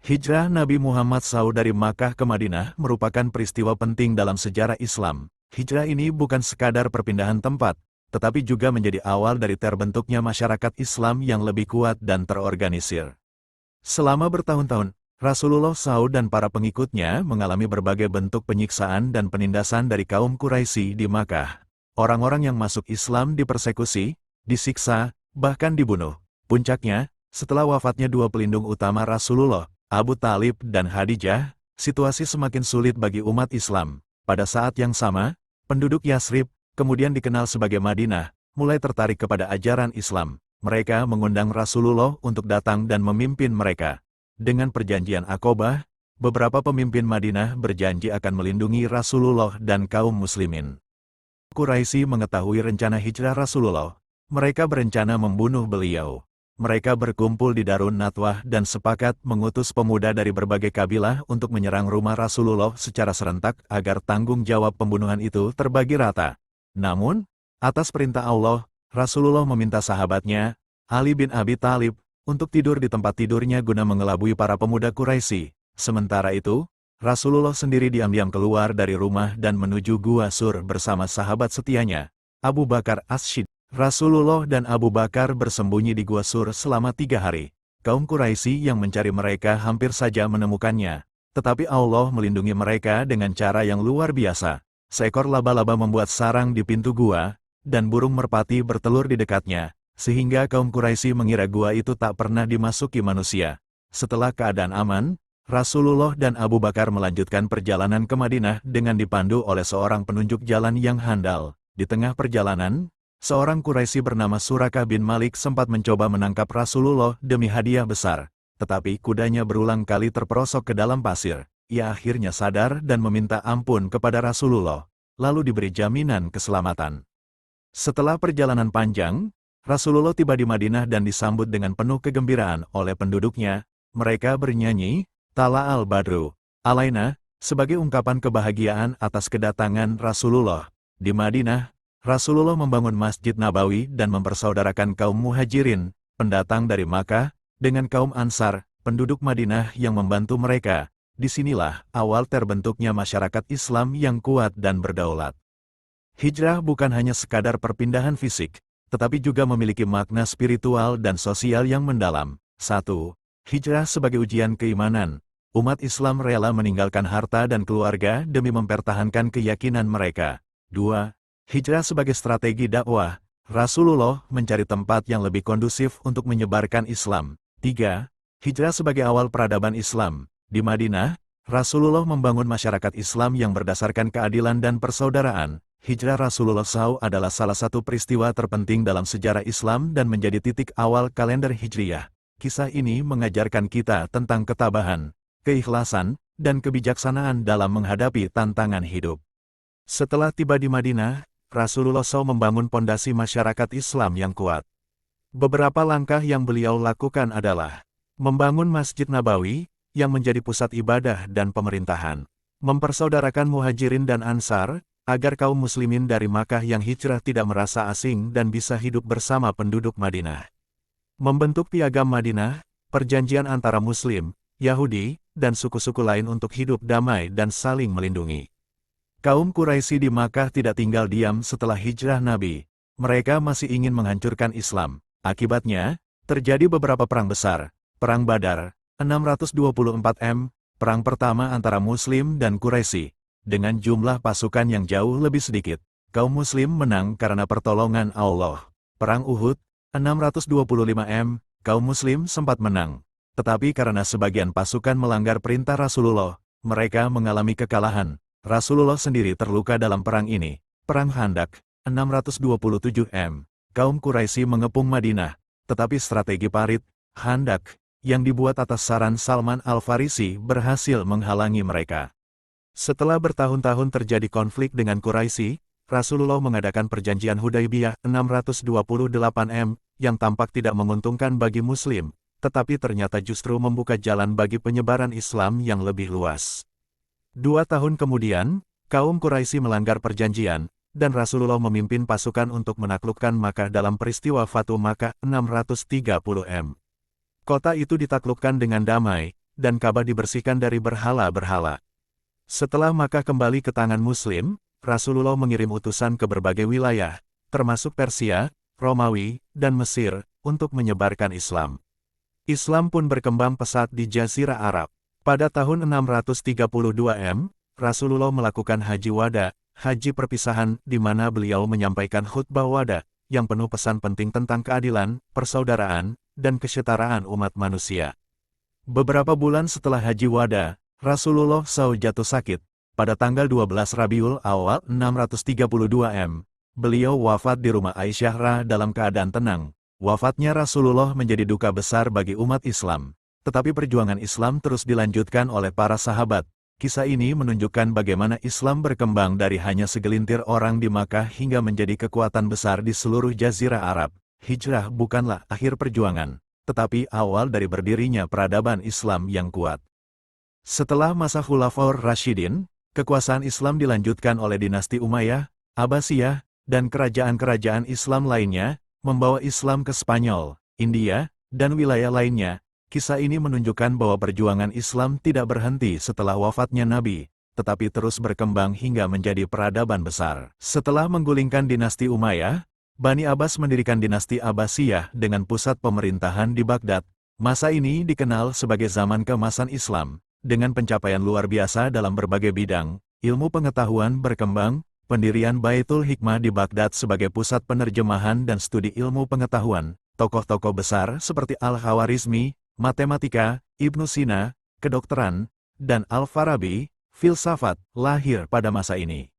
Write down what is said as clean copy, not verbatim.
Hijrah Nabi Muhammad SAW dari Makkah ke Madinah merupakan peristiwa penting dalam sejarah Islam. Hijrah ini bukan sekadar perpindahan tempat, tetapi juga menjadi awal dari terbentuknya masyarakat Islam yang lebih kuat dan terorganisir. Selama bertahun-tahun, Rasulullah SAW dan para pengikutnya mengalami berbagai bentuk penyiksaan dan penindasan dari kaum Quraisy di Makkah. Orang-orang yang masuk Islam dipersekusi, disiksa, bahkan dibunuh. Puncaknya, setelah wafatnya dua pelindung utama Rasulullah, Abu Talib dan Khadijah, situasi semakin sulit bagi umat Islam. Pada saat yang sama, penduduk Yasrib, kemudian dikenal sebagai Madinah, mulai tertarik kepada ajaran Islam. Mereka mengundang Rasulullah untuk datang dan memimpin mereka. Dengan perjanjian Aqobah, beberapa pemimpin Madinah berjanji akan melindungi Rasulullah dan kaum muslimin. Quraisy mengetahui rencana hijrah Rasulullah. Mereka berencana membunuh beliau. Mereka berkumpul di Darun Nadwah dan sepakat mengutus pemuda dari berbagai kabilah untuk menyerang rumah Rasulullah secara serentak agar tanggung jawab pembunuhan itu terbagi rata. Namun, atas perintah Allah, Rasulullah meminta sahabatnya, Ali bin Abi Thalib, untuk tidur di tempat tidurnya guna mengelabui para pemuda Quraisy. Sementara itu, Rasulullah sendiri diam-diam keluar dari rumah dan menuju Gua Sur bersama sahabat setianya, Abu Bakar As-Siddiq. Rasulullah dan Abu Bakar bersembunyi di Gua Sur selama 3 hari. Kaum Quraisy yang mencari mereka hampir saja menemukannya. Tetapi Allah melindungi mereka dengan cara yang luar biasa. Seekor laba-laba membuat sarang di pintu gua, dan burung merpati bertelur di dekatnya, sehingga kaum Quraisy mengira gua itu tak pernah dimasuki manusia. Setelah keadaan aman, Rasulullah dan Abu Bakar melanjutkan perjalanan ke Madinah dengan dipandu oleh seorang penunjuk jalan yang handal. Di tengah perjalanan, seorang Quraisy bernama Suraqah bin Malik sempat mencoba menangkap Rasulullah demi hadiah besar, tetapi kudanya berulang kali terperosok ke dalam pasir. Ia akhirnya sadar dan meminta ampun kepada Rasulullah, lalu diberi jaminan keselamatan. Setelah perjalanan panjang, Rasulullah tiba di Madinah dan disambut dengan penuh kegembiraan oleh penduduknya. Mereka bernyanyi, Tala al-Badru alaina, sebagai ungkapan kebahagiaan atas kedatangan Rasulullah. Di Madinah, Rasulullah membangun Masjid Nabawi dan mempersaudarakan kaum Muhajirin, pendatang dari Makkah, dengan kaum Ansar, penduduk Madinah yang membantu mereka. Disinilah awal terbentuknya masyarakat Islam yang kuat dan berdaulat. Hijrah bukan hanya sekadar perpindahan fisik, tetapi juga memiliki makna spiritual dan sosial yang mendalam. 1. Hijrah sebagai ujian keimanan. Umat Islam rela meninggalkan harta dan keluarga demi mempertahankan keyakinan mereka. 2. Hijrah sebagai strategi dakwah. Rasulullah mencari tempat yang lebih kondusif untuk menyebarkan Islam. 3. Hijrah sebagai awal peradaban Islam. Di Madinah, Rasulullah membangun masyarakat Islam yang berdasarkan keadilan dan persaudaraan. Hijrah Rasulullah SAW adalah salah satu peristiwa terpenting dalam sejarah Islam dan menjadi titik awal kalender Hijriyah. Kisah ini mengajarkan kita tentang ketabahan, keikhlasan, dan kebijaksanaan dalam menghadapi tantangan hidup. Setelah tiba di Madinah, Rasulullah SAW membangun pondasi masyarakat Islam yang kuat. Beberapa langkah yang beliau lakukan adalah membangun Masjid Nabawi, yang menjadi pusat ibadah dan pemerintahan. Mempersaudarakan Muhajirin dan Ansar, agar kaum muslimin dari Makkah yang hijrah tidak merasa asing dan bisa hidup bersama penduduk Madinah. Membentuk Piagam Madinah, perjanjian antara Muslim, Yahudi, dan suku-suku lain untuk hidup damai dan saling melindungi. Kaum Quraisy di Makkah tidak tinggal diam setelah hijrah Nabi. Mereka masih ingin menghancurkan Islam. Akibatnya, terjadi beberapa perang besar. Perang Badar, 624 M, perang pertama antara Muslim dan Quraisy. Dengan jumlah pasukan yang jauh lebih sedikit, kaum Muslim menang karena pertolongan Allah. Perang Uhud, 625 M, kaum Muslim sempat menang. Tetapi karena sebagian pasukan melanggar perintah Rasulullah, mereka mengalami kekalahan. Rasulullah sendiri terluka dalam perang ini. Perang Khandak, 627 M. Kaum Quraisy mengepung Madinah, tetapi strategi parit, Khandak, yang dibuat atas saran Salman Al-Farisi berhasil menghalangi mereka. Setelah bertahun-tahun terjadi konflik dengan Quraisy, Rasulullah mengadakan perjanjian Hudaybiyah 628 M, yang tampak tidak menguntungkan bagi Muslim, tetapi ternyata justru membuka jalan bagi penyebaran Islam yang lebih luas. 2 tahun kemudian, kaum Quraisy melanggar perjanjian, dan Rasulullah memimpin pasukan untuk menaklukkan Makkah dalam peristiwa Fatu Makkah 630 M. Kota itu ditaklukkan dengan damai, dan Ka'bah dibersihkan dari berhala-berhala. Setelah Makkah kembali ke tangan Muslim, Rasulullah mengirim utusan ke berbagai wilayah, termasuk Persia, Romawi, dan Mesir, untuk menyebarkan Islam. Islam pun berkembang pesat di Jazirah Arab. Pada tahun 632 M, Rasulullah melakukan Haji Wada, haji perpisahan, di mana beliau menyampaikan khutbah wada, yang penuh pesan penting tentang keadilan, persaudaraan, dan kesetaraan umat manusia. Beberapa bulan setelah Haji Wada, Rasulullah SAW jatuh sakit. Pada tanggal 12 Rabiul Awal 632 M, beliau wafat di rumah Aisyah dalam keadaan tenang. Wafatnya Rasulullah menjadi duka besar bagi umat Islam. Tetapi perjuangan Islam terus dilanjutkan oleh para sahabat. Kisah ini menunjukkan bagaimana Islam berkembang dari hanya segelintir orang di Makkah hingga menjadi kekuatan besar di seluruh Jazirah Arab. Hijrah bukanlah akhir perjuangan, tetapi awal dari berdirinya peradaban Islam yang kuat. Setelah masa Khulafaur Rasyidin, kekuasaan Islam dilanjutkan oleh dinasti Umayyah, Abbasiyah, dan kerajaan-kerajaan Islam lainnya, membawa Islam ke Spanyol, India, dan wilayah lainnya. Kisah ini menunjukkan bahwa perjuangan Islam tidak berhenti setelah wafatnya Nabi, tetapi terus berkembang hingga menjadi peradaban besar. Setelah menggulingkan dinasti Umayyah, Bani Abbas mendirikan dinasti Abbasiyah dengan pusat pemerintahan di Baghdad. Masa ini dikenal sebagai zaman keemasan Islam, dengan pencapaian luar biasa dalam berbagai bidang. Ilmu pengetahuan berkembang, pendirian Baitul Hikmah di Baghdad sebagai pusat penerjemahan dan studi ilmu pengetahuan. Tokoh-tokoh besar seperti Al-Khawarizmi, matematika, Ibnu Sina, kedokteran, dan Al-Farabi, filsafat, lahir pada masa ini.